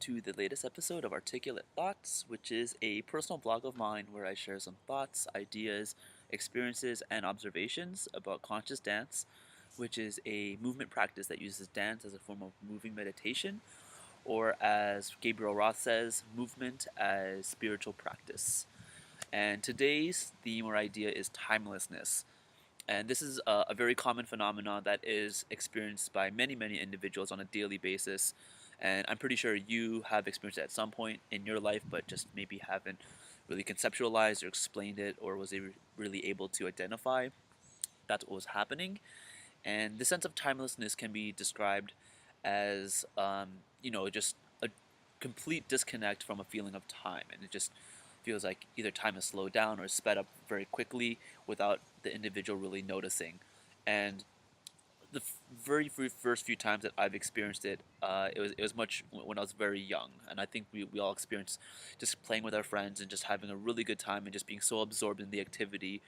to the latest episode of Articulate Thoughts, which is a personal blog of mine where I share some thoughts, ideas, experiences, and observations about conscious dance, which is a movement practice that uses dance as a form of moving meditation, or as Gabriel Roth says, movement as spiritual practice. And today's theme or idea is timelessness. And this is a very common phenomenon that is experienced by many, many individuals on a daily basis. And I'm pretty sure you have experienced it at some point in your life, but just maybe haven't really conceptualized or explained it or was really able to identify that's what was happening. And the sense of timelessness can be described as, just a complete disconnect from a feeling of time. And it just feels like either time has slowed down or sped up very quickly without the individual really noticing. And the very first few times that I've experienced it, it was much when I was very young, and I think we all experienced just playing with our friends and just having a really good time and just being so absorbed in the activity,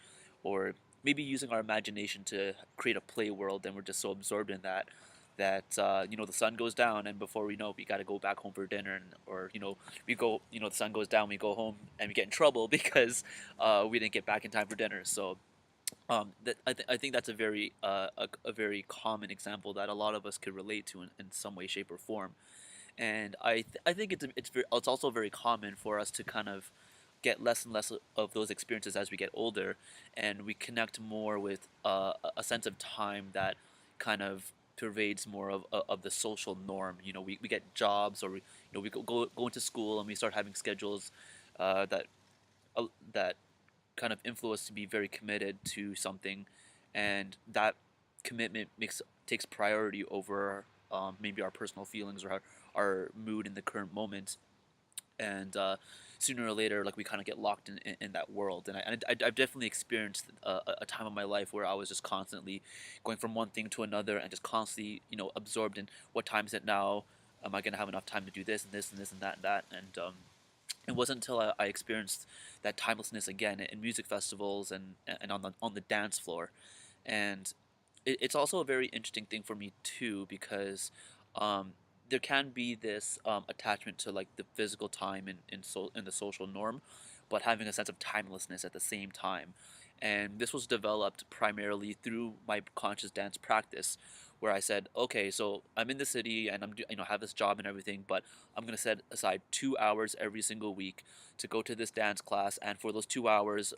or maybe using our imagination to create a play world, and we're just so absorbed in that the sun goes down, and before we know it, we got to go back home for dinner, and or we go, the sun goes down, we go home and we get in trouble because we didn't get back in time for dinner. So I think that's a very common example that a lot of us could relate to in some way, shape, or form. And I think it's also very common for us to kind of get less and less of those experiences as we get older, and we connect more with a sense of time that kind of pervades more of the social norm. We get jobs, or we go into school and we start having schedules that that kind of influence to be very committed to something, and that commitment takes priority over maybe our personal feelings or our mood in the current moment. And sooner or later, like, we kind of get locked in that world. And I've definitely experienced a time of my life where I was just constantly going from one thing to another and just constantly absorbed in what time is it now, am I going to have enough time to do this and this and this and that and that. And it wasn't until I experienced that timelessness again in music festivals and on the dance floor. And it's also a very interesting thing for me too, because um, there can be this attachment to, like, the physical time in the social norm, but having a sense of timelessness at the same time. And this was developed primarily through my conscious dance practice, where I said, okay, so I'm in the city and have this job and everything, but I'm gonna set aside 2 hours every single week to go to this dance class, and for those 2 hours,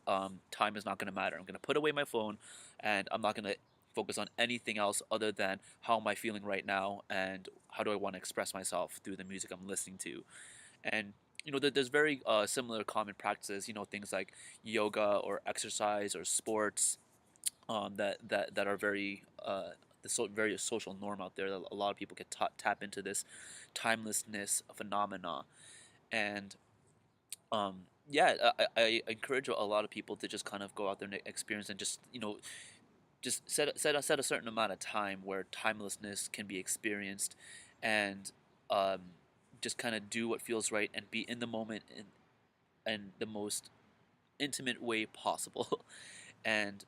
time is not gonna matter. I'm gonna put away my phone, and I'm not gonna focus on anything else other than how am I feeling right now and how do I want to express myself through the music I'm listening to. And there's very similar common practices, things like yoga or exercise or sports, that are very very social norm out there. A lot of people can tap into this timelessness phenomena. And um, yeah, I encourage a lot of people to just kind of go out there and experience, and just set a certain amount of time where timelessness can be experienced, and um, just kind of do what feels right and be in the moment in the most intimate way possible, and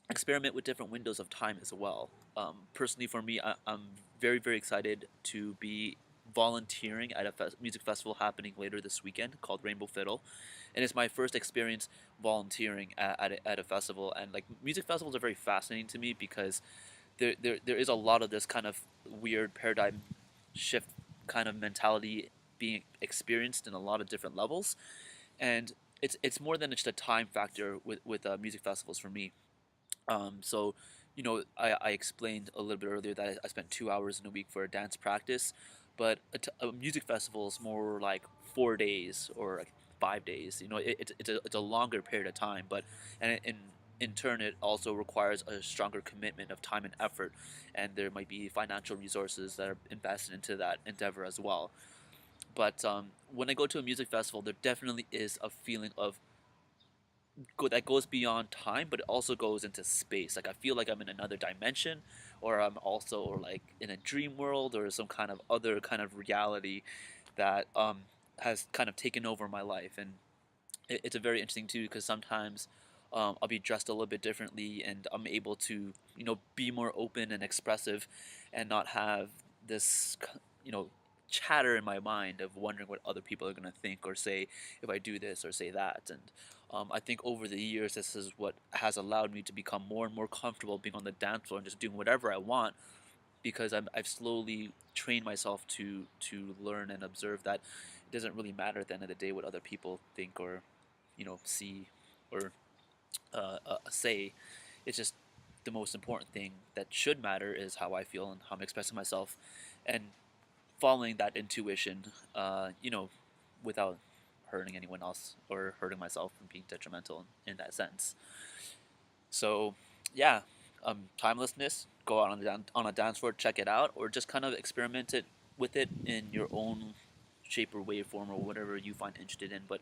experiment with different windows of time as well. Personally, for me, I'm very, very excited to be volunteering at a music festival happening later this weekend called Rainbow Fiddle, and it's my first experience volunteering at a festival. And, like, music festivals are very fascinating to me because there is a lot of this kind of weird paradigm shift kind of mentality being experienced in a lot of different levels, and it's more than just a time factor with music festivals for me. So, I explained a little bit earlier that I spent 2 hours in a week for a dance practice, but a music festival is more like 4 days or like 5 days. It's a longer period of time, but and in turn, it also requires a stronger commitment of time and effort, and there might be financial resources that are invested into that endeavor as well. But when I go to a music festival, there definitely is a feeling of that goes beyond time, but it also goes into space. Like, I feel like I'm in another dimension, or I'm also, or like, in a dream world, or some kind of other kind of reality that has kind of taken over my life. And it's a very interesting too, because sometimes I'll be dressed a little bit differently, and I'm able to be more open and expressive, and not have this chatter in my mind of wondering what other people are going to think or say if I do this or say that. And I think over the years, this is what has allowed me to become more and more comfortable being on the dance floor and just doing whatever I want, because I've slowly trained myself to learn and observe that it doesn't really matter at the end of the day what other people think or see or say. It's just the most important thing that should matter is how I feel and how I'm expressing myself, and following that intuition, without hurting anyone else or hurting myself and being detrimental in that sense. So, yeah, timelessness. Go out on a dance floor, check it out, or just kind of experiment it with it in your own shape or waveform or whatever you find interested in. But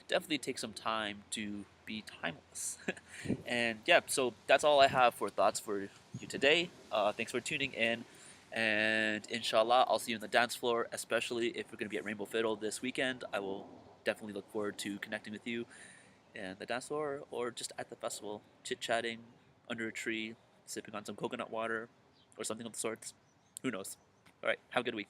definitely take some time to be timeless. And yeah, so that's all I have for thoughts for you today. Thanks for tuning in. And inshallah, I'll see you on the dance floor, especially if we're going to be at Rainbow Fiddle this weekend. I will definitely look forward to connecting with you in the dance floor or just at the festival, chit chatting under a tree, sipping on some coconut water or something of the sorts. Who knows? All right, have a good week.